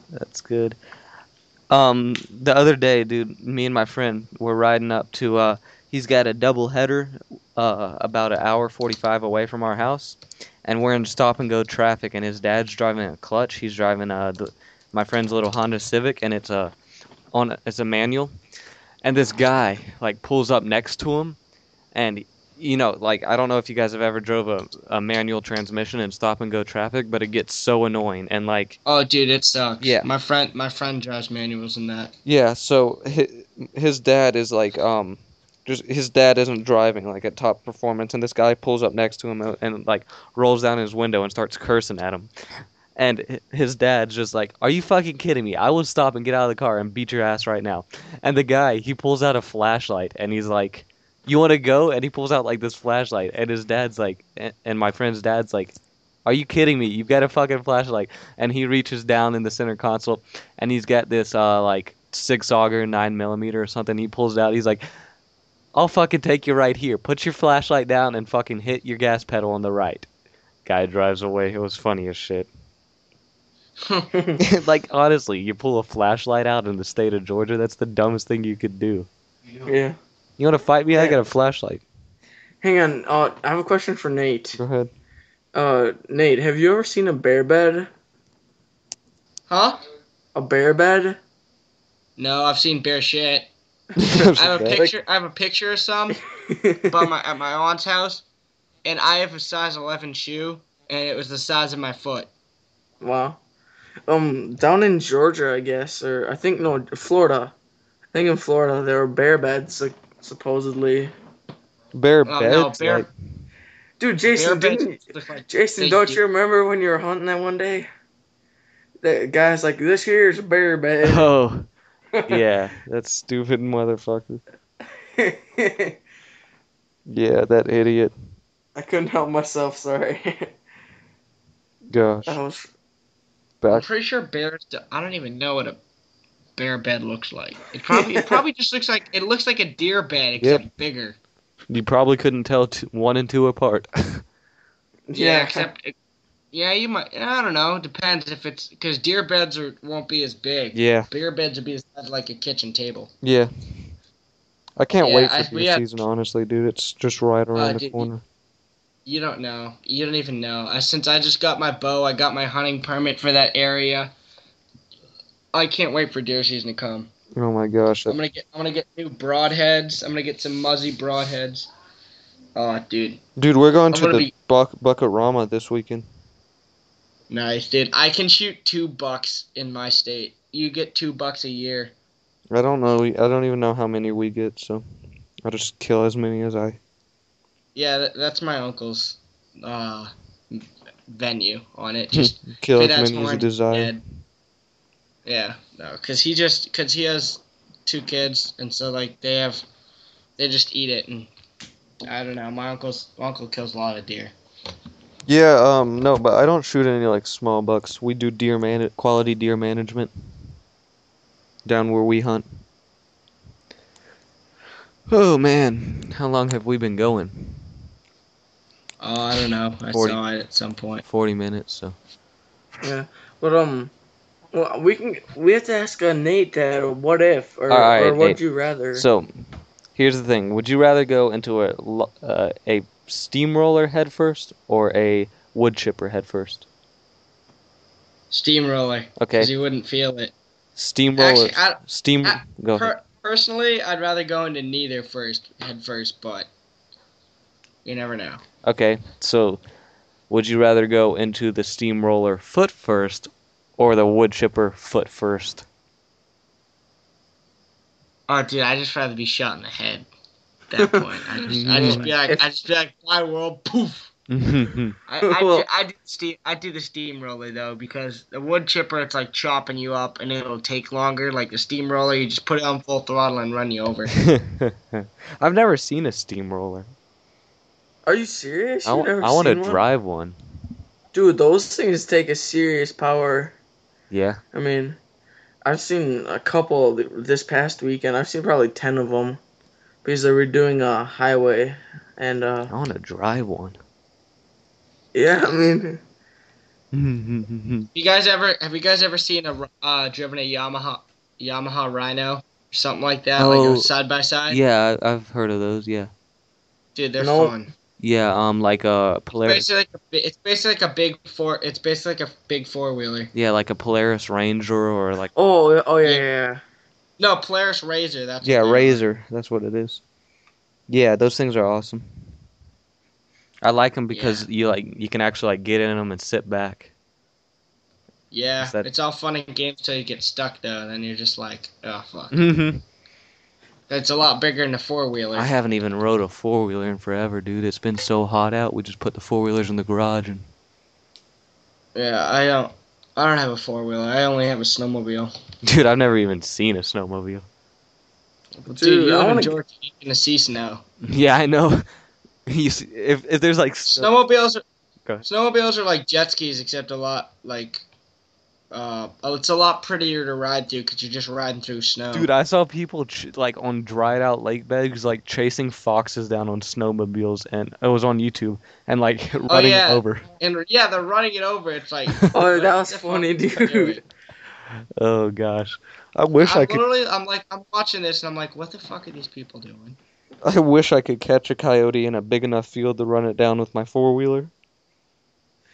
A: That's good. The other day, dude, me and my friend were riding up to. He's got a double header, about an hour 45 away from our house, and we're in stop and go traffic. And his dad's driving a clutch. He's driving my friend's little Honda Civic, and it's a manual. And this guy like pulls up next to him, and like I don't know if you guys have ever drove a manual transmission in stop and go traffic, but it gets so annoying and like.
B: Oh, dude, it sucks.
A: Yeah.
B: My friend drives manuals in that.
A: Yeah, so his dad is like just his dad isn't driving like at top performance, and this guy pulls up next to him and like rolls down his window and starts cursing at him. And his dad's just like, "Are you fucking kidding me? I will stop and get out of the car and beat your ass right now." And the guy, he pulls out a flashlight and he's like, "You want to go?" And he pulls out like this flashlight, and his dad's like, and my friend's dad's like, "Are you kidding me? You've got a fucking flashlight." And he reaches down in the center console, and he's got this like 6-auger 9mm or something. He pulls it out. He's like, "I'll fucking take you right here. Put your flashlight down and fucking hit your gas pedal on the right." Guy drives away. It was funny as shit. Like honestly, you pull a flashlight out in the state of Georgia. That's the dumbest thing you could do.
C: Yeah.
A: You want to fight me? I
C: Yeah.
A: got a flashlight.
C: Hang on. I have a question for Nate.
A: Go ahead.
C: Nate, have you ever seen a bear bed?
B: Huh?
C: A bear bed?
B: No, I've seen bear shit. I have a
A: Like-
B: picture. I have a picture of some at my aunt's house, and I have a size 11 shoe, and it was the size of my foot.
C: Wow. Down in Georgia, I guess, or I think no, Florida. I think in Florida there were bear beds, like, supposedly.
A: Bear
B: Oh,
A: beds?
B: no, bear-
A: Like,
C: Dude, Jason,
B: Bear beds
C: didn't
B: look like
C: Jason?
B: they
C: Don't
B: do-
C: you remember when you were hunting that one day? That guy's like, "This here's a bear bed."
A: oh, yeah, that stupid motherfucker. Yeah, that idiot.
C: I couldn't help myself. Sorry.
A: Gosh.
C: That was
B: I'm
A: Back.
B: pretty sure bears. I don't even know what a bear bed looks like. It probably just looks like a deer bed except bigger.
A: You probably couldn't tell 1 and 2 apart.
C: yeah.
B: Yeah, you might. I don't know. Depends if it's because deer beds won't be as big.
A: Yeah,
B: Bear beds would be as size like a kitchen table.
A: yeah. I can't
B: Yeah,
A: wait
B: we
A: for deer
B: had-
A: season, honestly, dude. It's just right around the
B: dude,
A: corner.
B: You don't know. You don't even know. Since I just got my bow, I got my hunting permit for that area. I can't wait for deer season to come.
A: Oh my gosh.
B: I'm gonna get new broadheads. I'm gonna get some muzzy broadheads. Oh, dude,
A: Dude, we're going
B: I'm
A: to
B: gonna
A: the Buckarama this weekend.
B: nice, dude. I can shoot 2 bucks in my state. You get 2 bucks a year.
A: I don't know. I don't even know how many we get, so I'll just kill as many as I.
B: Yeah, that's my uncle's venue on it. Just
A: Kill
B: fit
A: as
B: that's
A: many as you
B: horns
A: desire.
B: dead. Yeah, no, because he has 2 kids, and so like they just eat it, and I don't know. My uncle kills a lot of deer.
A: Yeah, no, but I don't shoot any like small bucks. We do quality deer management down where we hunt. Oh man, how long have we been going?
B: Oh, I don't know. I
A: 40,
B: saw it at some point.
A: 40 minutes, so.
C: Yeah, but well, we have to ask Nate that what if or
A: Alright,
C: would
A: Nate.
C: you rather?
A: So, here's the thing. Would you rather go into a steamroller head first or a wood chipper head first?
B: Steamroller,
A: Okay.
B: because you wouldn't feel it.
A: Steamroller.
B: Actually,
A: Go ahead.
B: Personally, I'd rather go into neither head first, but you never know.
A: Okay, so would you rather go into the steamroller foot first or the wood chipper foot first?
B: Oh, dude, I'd just rather be shot in the head. At that point, I'd just be like, "Bye, world, poof."
C: Well-
B: I do the steamroller though, because the wood chipper, it's like chopping you up and it'll take longer. Like the steamroller, you just put it on full throttle and run you over.
A: I've never seen a steamroller.
C: Are you serious?
A: I
C: You've never
A: want to
C: seen one?
A: drive one.
C: Dude, those things take a serious power.
A: Yeah.
C: I mean, I've seen a couple this past weekend. I've seen probably 10 of them because they were doing a highway, and
A: I want to drive one.
C: yeah, I mean,
B: Have you guys ever seen driven a Yamaha Rhino or something like that, like
A: Oh,
B: a side by side?
A: Yeah, I've heard of those. Yeah.
B: Dude, they're
C: No.
B: fun.
A: Yeah. Like a Polaris.
B: It's basically like a big four wheeler.
A: Yeah, like a Polaris Ranger or like.
C: oh yeah.
B: No, Polaris Razor. That's
A: Yeah,
B: what they are.
A: Razor. That's what it is. Yeah, those things are awesome. I like them because you can actually like get in them and sit back.
B: Yeah,
A: Is that-
B: it's all fun and games till you get stuck though. And then you're just like, oh fuck.
A: Mm-hmm.
B: It's a lot bigger than a four wheeler.
A: I haven't even rode a four-wheeler in forever, dude. It's been so hot out. We just put the four-wheelers in the garage and.
B: Yeah, I don't have a four wheeler. I only have a snowmobile.
A: Dude, I've never even seen a snowmobile.
B: Dude, you
C: I
B: live in
C: wanna-
B: Georgia. You're gonna see snow.
A: Yeah, I know. If there's like
B: Snowmobiles
A: Go ahead.
B: Snowmobiles are like jet skis, except a lot like. It's a lot prettier to ride through because you're just riding through snow.
A: Dude, I saw people like on dried out lake beds like chasing foxes down on snowmobiles, and it was on YouTube and like running
B: yeah.
A: over.
B: And yeah, they're running it over. It's like.
C: Oh, that was
B: what the
C: funny,
B: fuck are you doing?
C: dude.
A: Oh gosh, I wish I could.
B: Literally, I'm watching this and I'm like, what the fuck are these people doing?
A: I wish I could catch a coyote in a big enough field to run it down with my four-wheeler.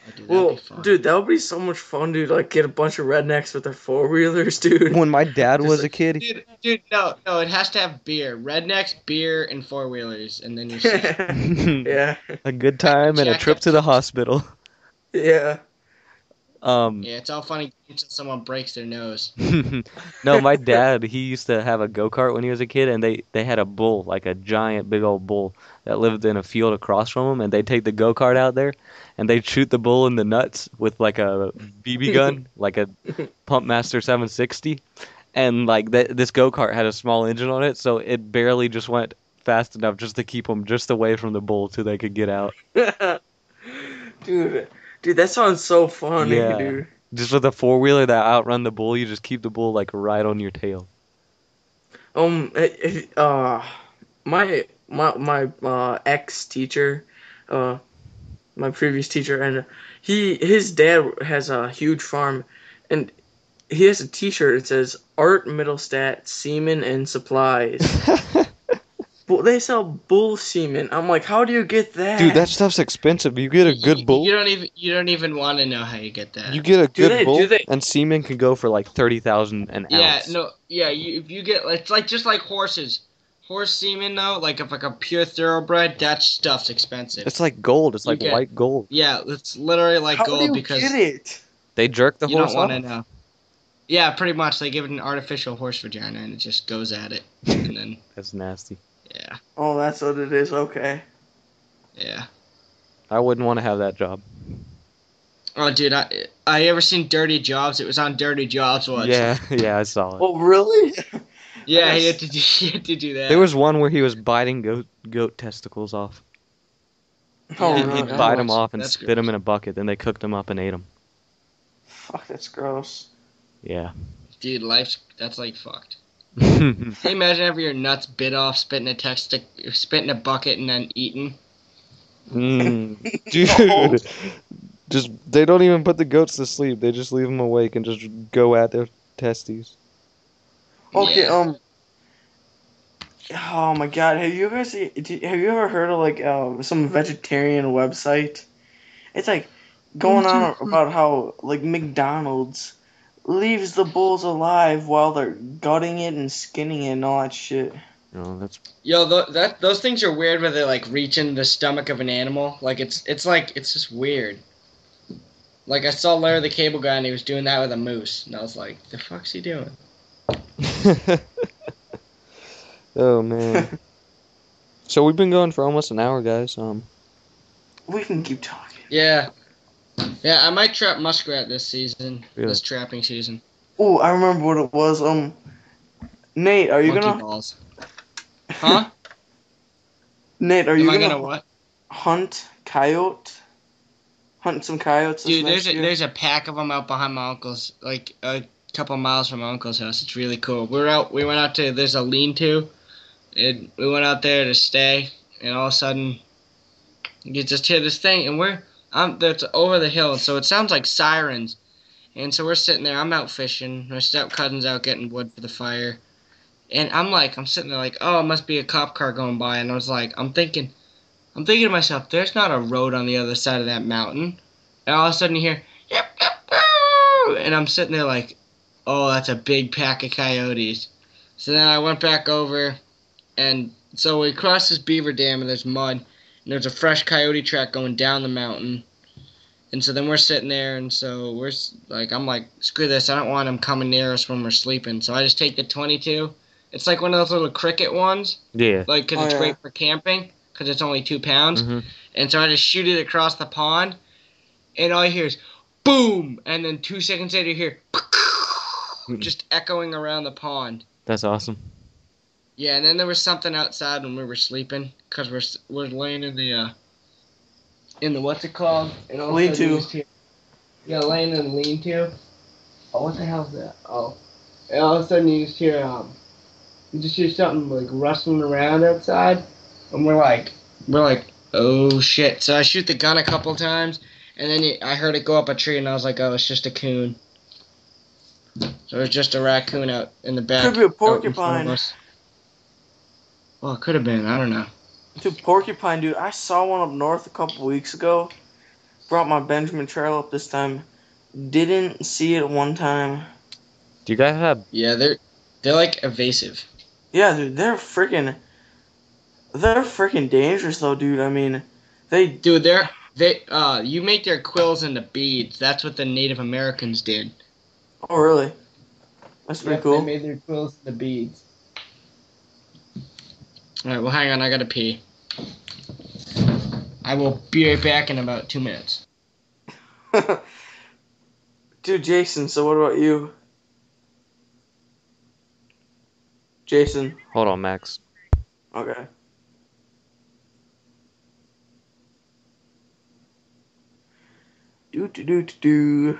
B: Oh, dude, that'd
C: Well,
B: be fun.
C: dude, that would be so much fun, dude. Like, get a bunch of rednecks with their four-wheelers, dude.
A: When my dad
C: Just
A: was a
C: like-
A: kid,
B: Dude, no, it has to have beer, rednecks, beer, and four wheelers, and then you're set.
C: yeah,
A: a good time and a
B: Jack
A: trip
B: up
A: to the
B: kids.
A: hospital.
C: yeah.
B: Yeah, it's all funny until someone breaks their nose.
A: No, my dad, he used to have a go-kart when he was a kid, and they had a bull, like a giant big old bull that lived in a field across from him, and they'd take the go-kart out there and they'd shoot the bull in the nuts with like a BB gun, like a Pumpmaster 760, and like this go-kart had a small engine on it, so it barely just went fast enough just to keep them just away from the bull till they could get out.
C: dude, that sounds so funny,
A: Yeah.
C: dude.
A: Just with a four-wheeler that outrun the bull, you just keep the bull like right on your tail.
C: My ex teacher, my previous teacher, and his dad has a huge farm, and he has a T-shirt that says Art Middlestat Semen and Supplies. Well, they sell bull semen. I'm like, how do you get that?
A: Dude, that stuff's expensive. You get a good bull.
B: You don't even want to know how you get that.
A: You get a good bull,
C: do they-
A: and semen can go for like 30,000 an
B: Yeah,
A: ounce.
B: no, yeah. If you get, it's like just like horses. Horse semen though, like if like a pure thoroughbred, that stuff's expensive.
A: It's like gold. It's
B: You
A: like
B: get-
A: white gold.
B: Yeah, it's literally like
C: how do
B: gold
C: you
B: because
C: get it?
A: They jerk the
B: you
A: horse
B: don't want to
A: off.
B: know. Yeah, pretty much. They give it an artificial horse vagina and it just goes at it, and then
A: That's nasty.
B: yeah,
C: Oh, that's what it is. Okay.
B: yeah.
A: I wouldn't want to have that job.
B: Oh, dude, I ever seen Dirty Jobs? It was on Dirty Jobs once.
A: Yeah, yeah, I saw it.
C: Oh, really?
B: Yeah, he
C: Yes.
B: had to do that.
A: There was one where he was biting goat testicles off.
C: Oh,
B: Yeah,
A: He
C: really?
A: fried
B: gross.
A: them off and
B: That's
A: spit them
B: gross.
A: in a bucket. Then they cooked them up and ate them.
C: Fuck, that's gross.
A: Yeah.
B: Dude, that's like fucked.
A: Mm.
B: Can you imagine having your nuts bit off, spit in a bucket, and then eaten?
C: No.
A: Dude, just they don't even put the goats to sleep. They just leave them awake and just go at their testes.
C: Okay,
B: Yeah.
C: oh my God, have you ever heard of like some vegetarian website? It's like going on about how like McDonald's leaves the bulls alive while they're gutting it and skinning it and all that shit.
A: No, that's
B: Yo, those things are weird where they like reach into the stomach of an animal. Like it's just weird. Like I saw Larry the Cable Guy and he was doing that with a moose, and I was like, the fuck's he doing?
A: Oh man. So we've been going for almost an hour, guys.
C: We can keep talking.
B: Yeah. Yeah, I might trap muskrat this season.
A: Really?
B: This trapping season.
C: Oh, I remember what it was. Nate, are you
B: Monkey
C: gonna
B: balls. Huh?
C: Nate, are
B: Am
C: you
B: I
C: gonna
B: gonna what?
C: hunt coyote? Hunt some coyotes this
B: Dude,
C: next year?
B: there's a pack of them out behind my uncle's, like a couple miles from my uncle's house. It's really cool. We went out to, there's a lean-to, and we went out there to stay, and all of a sudden, you just hear this thing, and that's over the hill, so it sounds like sirens. And so we're sitting there, I'm out fishing, my step cousin's out getting wood for the fire, and I'm sitting there like, oh, it must be a cop car going by, and I was like, I'm thinking to myself, there's not a road on the other side of that mountain. And all of a sudden you hear, yep, yep, boo! And I'm sitting there like, oh, that's a big pack of coyotes. So then I went back over, and so we crossed this beaver dam, and there's mud, and there's a fresh coyote track going down the mountain. And so then we're sitting there, and so I'm like, screw this, I don't want them coming near us when we're sleeping. So I just take the 22. It's like one of those little cricket ones,
A: yeah.
B: like, because
C: Oh,
B: it's
C: yeah.
B: great for camping, because it's only 2 pounds.
A: Hmm.
B: And so I just shoot it across the pond, and all you hear is boom, and then 2 seconds later you hear just echoing around the pond.
A: That's awesome.
B: Yeah, and then there was something outside when we were sleeping, because we're laying in the what's it called? And all of a sudden you
C: Lean-to.
B: just hear, yeah, laying in the lean-to. Oh, what the hell is that? Oh, and all of a sudden you just hear something like rustling around outside, and we're like, oh shit! So I shoot the gun a couple times, and then I heard it go up a tree, and I was like, oh, it's just a coon. So it was just a raccoon out in the back.
C: Could be a
B: out in front of
C: porcupine.
B: us. Well, it could have been. I don't know.
C: Dude, porcupine, dude. I saw one up north a couple weeks ago. Brought my Benjamin trail up this time. Didn't see it one time.
A: Do you guys have?
B: Yeah, they're like evasive.
C: Yeah, dude, they're freaking dangerous though, dude. I mean,
B: Dude, you make their quills into beads. That's what the Native Americans did.
C: oh really? That's pretty cool.
B: They made their quills into beads. Alright, well hang on, I gotta pee. I will be right back in about 2 minutes.
C: Dude, Jason, so what about you? Jason.
A: Hold on, Max.
C: Okay. Do.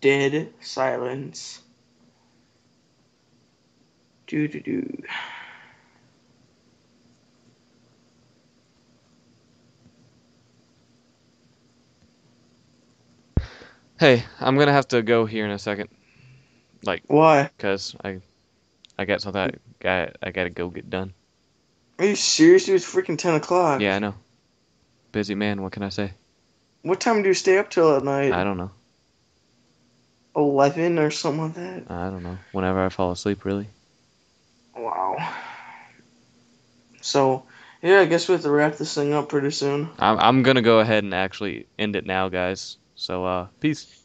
C: Dead silence. Do.
A: Hey, I'm gonna have to go here in a second. Like,
C: Why?
A: cause I got something I gotta go get done.
C: Are you serious, dude? It's freaking 10 o'clock.
A: Yeah, I know. Busy man. What can I say?
C: What time do you stay up till at night?
A: I don't know.
C: 11 or something like that?
A: I don't know. Whenever I fall asleep, really.
C: Wow. So, yeah, I guess we have to wrap this thing up pretty soon.
A: I'm gonna go ahead and actually end it now, guys. So, peace.